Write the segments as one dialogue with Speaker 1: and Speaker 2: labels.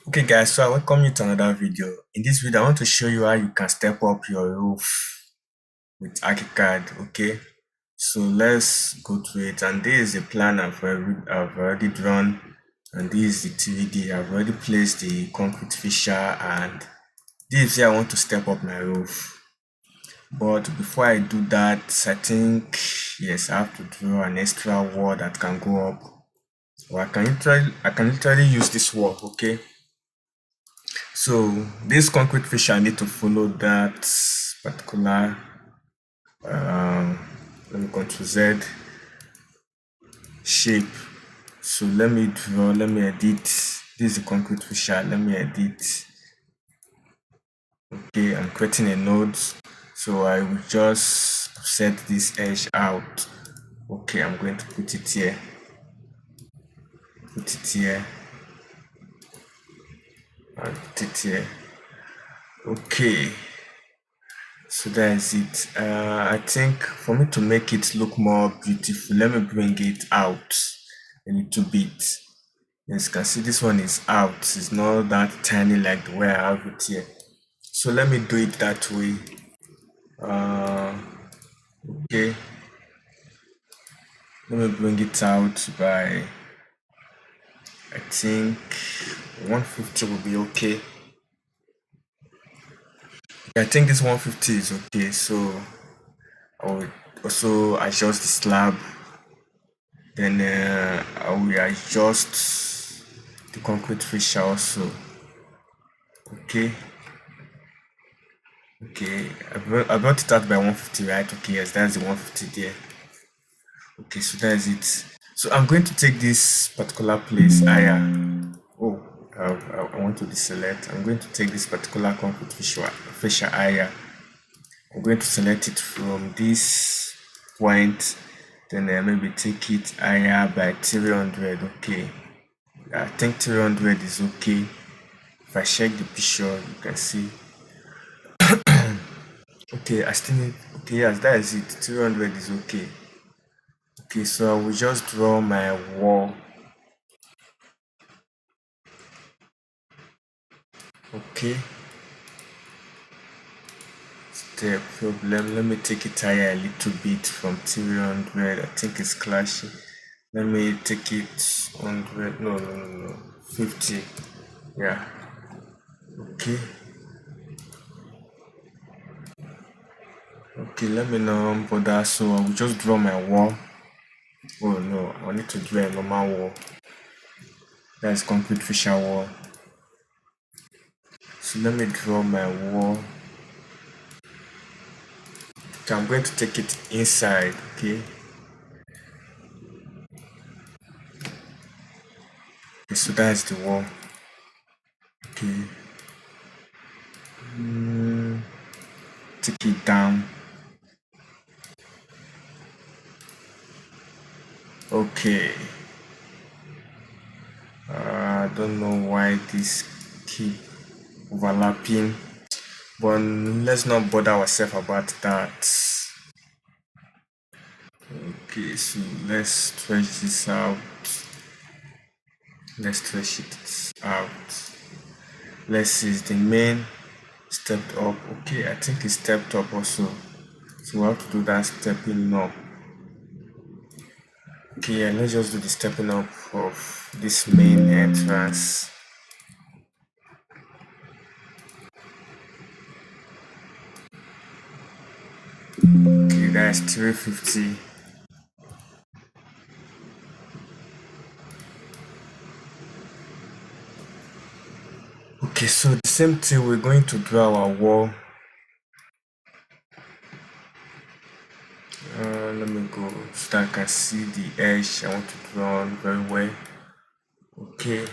Speaker 1: Okay guys, so I welcome you to another video. In this video, I want to show you how you can step up your roof with Archicad. Okay, so let's go to it. And this is the plan I've already drawn, and this is the TVD. I've already placed the concrete fissure, and this is where I want to step up my roof. But before I do that, I think yes, I have to draw an extra wall that can go up. Or I can literally use this wall. Okay. So this concrete fissure need to follow that particular let me Ctrl Z shape. So let me edit. This is the concrete fissure. Let me edit. Okay, I'm creating a node. So I will just set this edge out. Okay, I'm going to put it here. Put it here. And put it here. Okay. So that is it. I think for me to make it look more beautiful, let me bring it out a little bit. As you can see, this one is out. It's not that tiny like the way I have it here. So let me do it that way. Okay. Let me bring it out by, I think 150 will be okay. I think this 150 is okay. So I will also adjust the slab. Then I will adjust the concrete fissure also. Okay. I brought it out by 150, right? Okay, yes, that's the 150 there. Okay, so that is it. So I'm going to take this particular place area. Oh, I want to deselect. I'm going to take this particular concrete fissure area. I'm going to select it from this point. Then maybe take it higher by 300. Okay, I think 300 is okay. If I check the picture, you can see. Okay, I still need. Okay, yes, that is it. 300 is okay. Okay, so I will just draw my wall. Okay. Step problem. Let me take it higher a little bit from 300. I think it's clashing. Let me take it 100. No. 50. Yeah. Okay. Okay, let me know bother. So I will just draw my wall. Oh no, I need to draw a normal wall. That is concrete fissure wall. So let me draw my wall. Okay, I'm going to take it inside. Okay. Okay, so that's the wall. Okay. Take it down. Okay. I don't know why this keep overlapping, but let's not bother ourselves about that. Okay, so let's stretch this out. Let's stretch it out. Let's see, is the main stepped up? Okay, I think it's stepped up also. So we have to do that stepping up. Okay, yeah, let's just do the stepping up of this main entrance. Okay, that's 350. Okay, so the same thing, we're going to draw our wall. Let me go so that I can see the edge I want to draw on very well. Okay,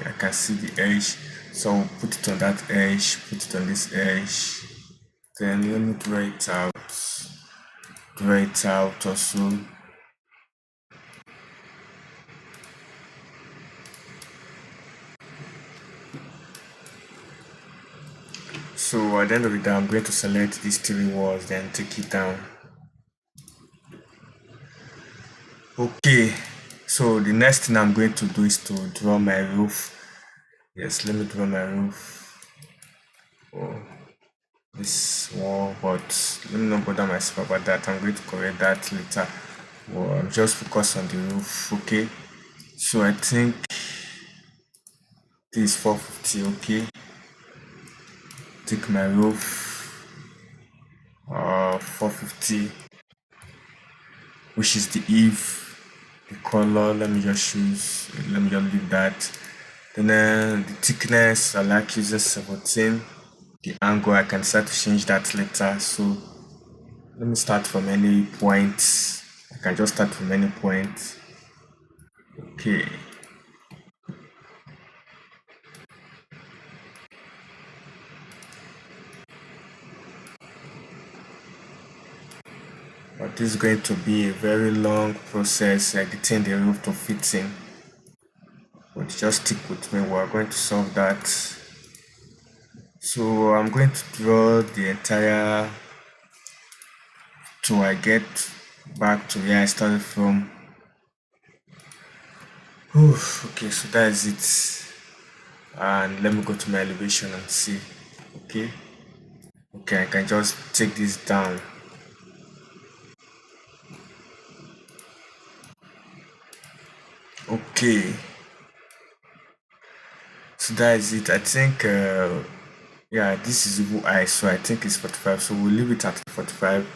Speaker 1: I can see the edge, so I'll put it on that edge, put it on this edge. Then let me draw it out also. So at the end of the day, I'm going to select these three walls, then take it down. Okay, So the next thing I'm going to do is to draw my roof. Yes, let me draw my roof. Oh, this wall, but let me not bother myself about that. I'm going to correct that later. Well, I'm just focus on the roof. Okay, so I think this is 450. Okay, take my roof 450, which is the eve. The color, let me just choose, let me just leave that. Then the thickness, I like using 17. The angle, I can start to change that later. So let me start from any point. I can just start from any point. Okay. But this is going to be a very long process editing the roof to fit in. But just stick with me, we're going to solve that. So I'm going to draw the entire till I get back to where I started from. Okay, so that is it. And let me go to my elevation and see. Okay. Okay, I can just take this down. Okay. So that is it. I think yeah, this is who I so I think it's 45. So we'll leave it at 45.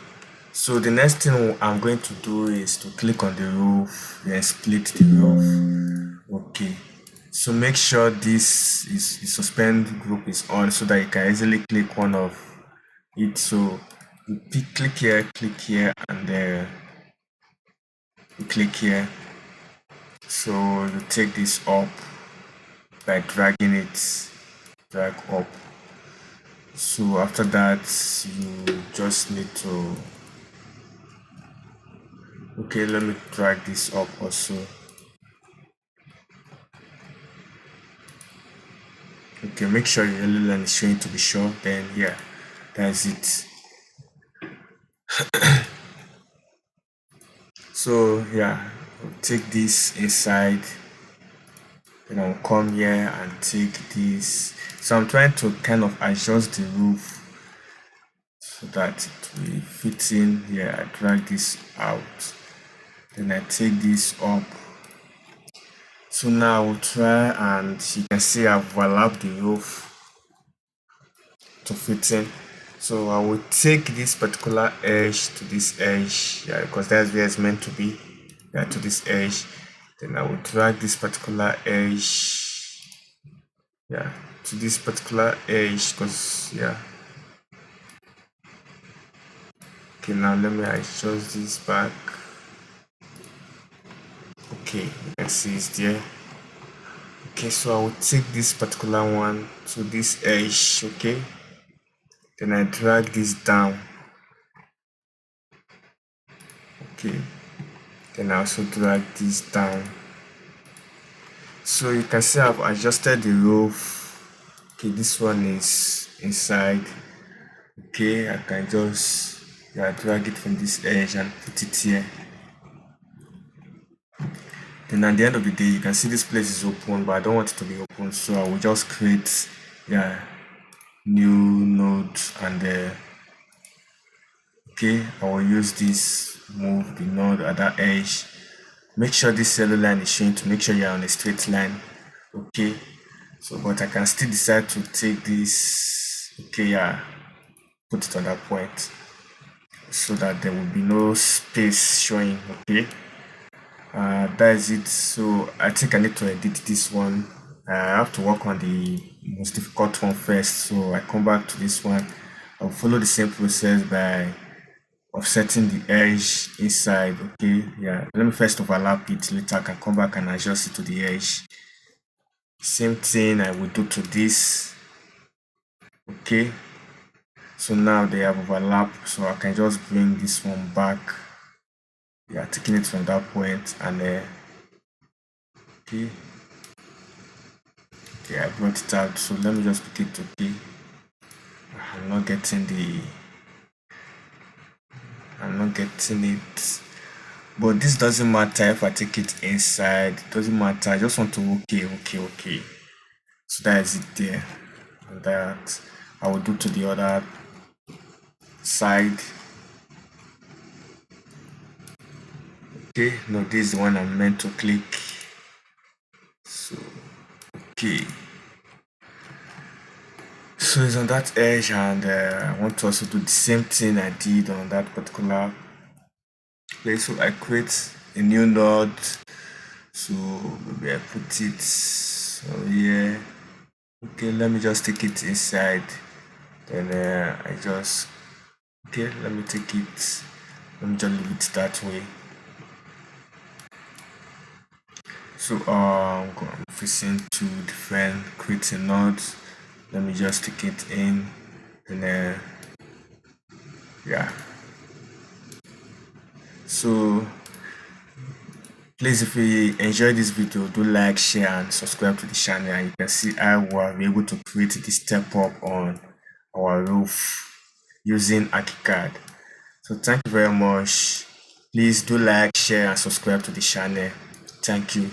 Speaker 1: So the next thing I'm going to do is to click on the roof and split the roof. Okay. So make sure this is the suspend group is on so that you can easily click one of it. So you click here, and you click here. So you take this up by dragging it, drag up. So after that, you just need to, okay, let me drag this up also. Okay, make sure your yellow line is showing to be sure. Then yeah, that's it. So yeah, I'll take this inside, then I'll come here and take this. So I'm trying to kind of adjust the roof so that it will fit in here. I drag this out, then I take this up. So now I will try, and you can see I've overlapped the roof to fit in. So I will take this particular edge to this edge, yeah, because that's where it's meant to be, yeah, to this edge. Then I will drag this particular edge, yeah, to this particular edge, because yeah. Okay, now let me adjust this back. Okay, you can see it's there. Okay, so I will take this particular one to this edge. Okay, then I drag this down. Okay, then I also drag this down. So you can see I've adjusted the roof. Okay, this one is inside. Okay, I can just, yeah, drag it from this edge and put it here. Then at the end of the day, you can see this place is open, but I don't want it to be open, so I will just create, yeah, new node, and okay, I will use this, move the node at that edge. Make sure this yellow line is showing to make sure you're on a straight line. Okay, so but I can still decide to take this, okay, yeah, put it on that point so that there will be no space showing. Okay, that is it. So I think I need to edit this one. I have to work on the most difficult one first, so I come back to this one. I'll follow the same process by offsetting the edge inside. Okay, yeah, let me first overlap it, later I can come back and adjust it to the edge. Same thing I will do to this. Okay, so now they have overlapped, so I can just bring this one back, yeah, taking it from that point, and okay, okay, I brought it out. So let me just put it okay. I'm not getting the, I'm not getting it. But this doesn't matter if I take it inside, it doesn't matter. I just want to okay. So that is it there. And that I will do to the other side. Okay, no, this is the one I'm meant to click. So okay. So it's on that edge, and I want to also do the same thing I did on that particular place. So I create a new node. So maybe I put it here. Okay, let me just take it inside. Then I just okay. Let me take it. Let me just leave it that way. So I'm facing two different creating nodes. Let me just stick it in, and yeah. So please, if you enjoyed this video, do like, share, and subscribe to the channel. And you can see how we are able to create this step up on our roof using Archicad. So thank you very much. Please do like, share, and subscribe to the channel. Thank you.